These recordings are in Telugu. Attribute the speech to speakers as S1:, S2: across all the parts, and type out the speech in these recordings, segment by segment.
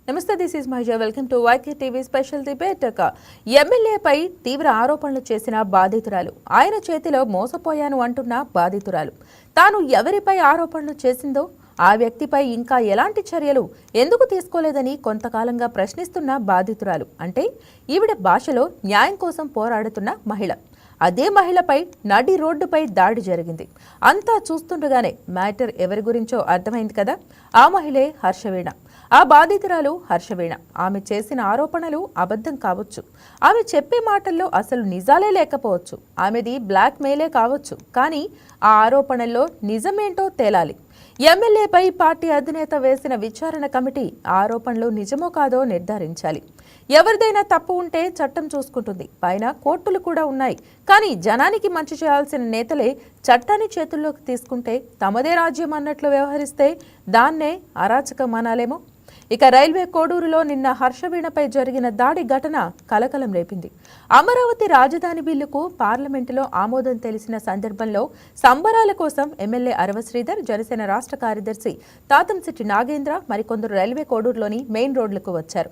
S1: నమస్తే, this is Mahija. Welcome to YK TV special debate. ఎమ్మెల్యేపై తీవ్ర ఆరోపణలు చేసిన బాధితురాలు, ఆయన చేతిలో మోసపోయాను అంటున్న బాధితురాలు, తాను ఎవరిపై ఆరోపణలు చేసిందో ఆ వ్యక్తిపై ఇంకా ఎలాంటి చర్యలు ఎందుకు తీసుకోలేదని కొంతకాలంగా ప్రశ్నిస్తున్న బాధితురాలు. అంటే ఈవిడ భాషలో న్యాయం కోసం పోరాడుతున్న మహిళ. అదే మహిళపై నడి రోడ్డుపై దాడి జరిగింది. అంతా చూస్తుండగానే మ్యాటర్ ఎవరి గురించో అర్థమైంది కదా. ఆ మహిళే హర్షవీణ. ఆ బాధితురాలు హర్షవీణ. ఆమె చేసిన ఆరోపణలు అబద్ధం కావచ్చు, ఆమె చెప్పే మాటల్లో అసలు నిజాలే లేకపోవచ్చు, ఆమెది బ్లాక్ మెయిలే కావచ్చు. కానీ ఆ ఆరోపణల్లో నిజమేంటో తేలాలి. ఎమ్మెల్యేపై పార్టీ అధినేత వేసిన విచారణ కమిటీ ఆరోపణలు నిజమో కాదో నిర్ధారించాలి. ఎవరిదైనా తప్పు ఉంటే చట్టం చూసుకుంటుంది, పైన కోర్టులు కూడా ఉన్నాయి. కానీ జనానికి మంచి చేయాల్సిన నేతలే చట్టాన్ని చేతుల్లోకి తీసుకుంటే, తమదే రాజ్యం అన్నట్లు వ్యవహరిస్తే దాన్నే అరాచకం అనాలేమో. ఇక రైల్వే కోడూరులో నిన్న హర్షవీణపై జరిగిన దాడి ఘటన కలకలం రేపింది. అమరావతి రాజధాని బిల్లుకు పార్లమెంటులో ఆమోదం తెలిసిన సందర్భంలో సంబరాల కోసం ఎమ్మెల్యే అరవ శ్రీధర్, జనసేన రాష్ట్ర కార్యదర్శి తాతంశెట్టి నాగేంద్ర మరికొందరు రైల్వే కోడూరులోని మెయిన్ రోడ్లకు వచ్చారు.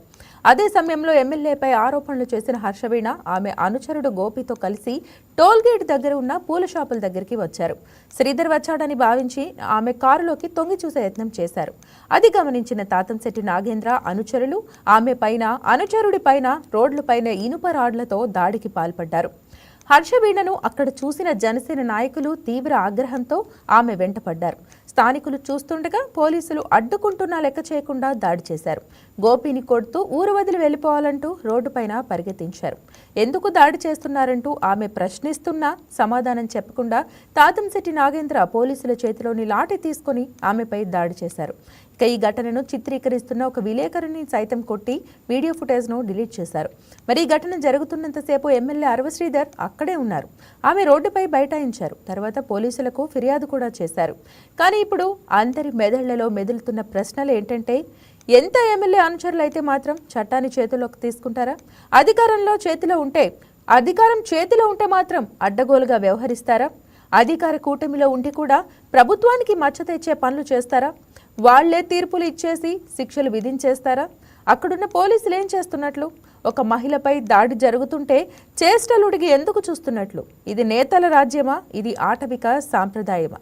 S1: అదే సమయంలో ఎమ్మెల్యేపై ఆరోపణలు చేసిన హర్షవీణ ఆమె అనుచరుడు గోపితో కలిసి టోల్గేట్ దగ్గర ఉన్న పూల షాపుల దగ్గరికి వచ్చారు. శ్రీధర్ వచ్చాడని భావించి ఆమె కారులోకి తొంగి చూసే యత్నం చేశారు. అది గమనించిన తాతంశెట్టి నాగేంద్ర అనుచరులు ఆమె పైన, అనుచరుడి పైన రోడ్లపైన ఇనుప రాడ్లతో దాడికి పాల్పడ్డారు. హర్షవీణను అక్కడ చూసిన జనసేన నాయకులు తీవ్ర ఆగ్రహంతో ఆమె వెంటపడ్డారు. స్థానికులు చూస్తుండగా పోలీసులు అడ్డుకుంటున్నా లెక్క చేయకుండా దాడి చేశారు. గోపిని కొడుతూ ఊరు వదిలి వెళ్లిపోవాలంటూ రోడ్డుపైన పరిగెత్తించారు. ఎందుకు దాడి చేస్తున్నారంటూ ఆమె ప్రశ్నిస్తున్నా సమాధానం చెప్పకుండా తాతంశెట్టి నాగేంద్ర పోలీసుల చేతిలోని లాఠీ తీసుకుని ఆమెపై దాడి చేశారు. ఇక ఈ ఘటనను చిత్రీకరిస్తున్న ఒక విలేకరుని సైతం కొట్టి వీడియో ఫుటేజ్ను డిలీట్ చేశారు. మరి ఈ ఘటన జరుగుతున్నంతసేపు ఎమ్మెల్యే అరవ శ్రీధర్ అక్కడే ఉన్నారు. ఆమె రోడ్డుపై బైఠాయించారు. తర్వాత పోలీసులకు ఫిర్యాదు కూడా చేశారు. కానీ ఇప్పుడు అందరి మెదళ్లలో మెదులుతున్న ప్రశ్నలు ఏంటంటే, ఎంత ఎమ్మెల్యే అనుచరులు అయితే మాత్రం చట్టాన్ని చేతిలోకి తీసుకుంటారా? అధికారం చేతిలో ఉంటే మాత్రం అడ్డగోలుగా వ్యవహరిస్తారా? అధికార కూటమిలో ఉండి కూడా ప్రభుత్వానికి మచ్చ తెచ్చే పనులు చేస్తారా? వాళ్లే తీర్పులు ఇచ్చేసి శిక్షలు విధించేస్తారా? అక్కడున్న పోలీసులు ఏం చేస్తున్నట్లు? ఒక మహిళపై దాడి జరుగుతుంటే చేష్టలుడిగి ఎందుకు చూస్తున్నట్లు? ఇది నేతల రాజ్యమా? ఇది ఆటవిక సాంప్రదాయమా?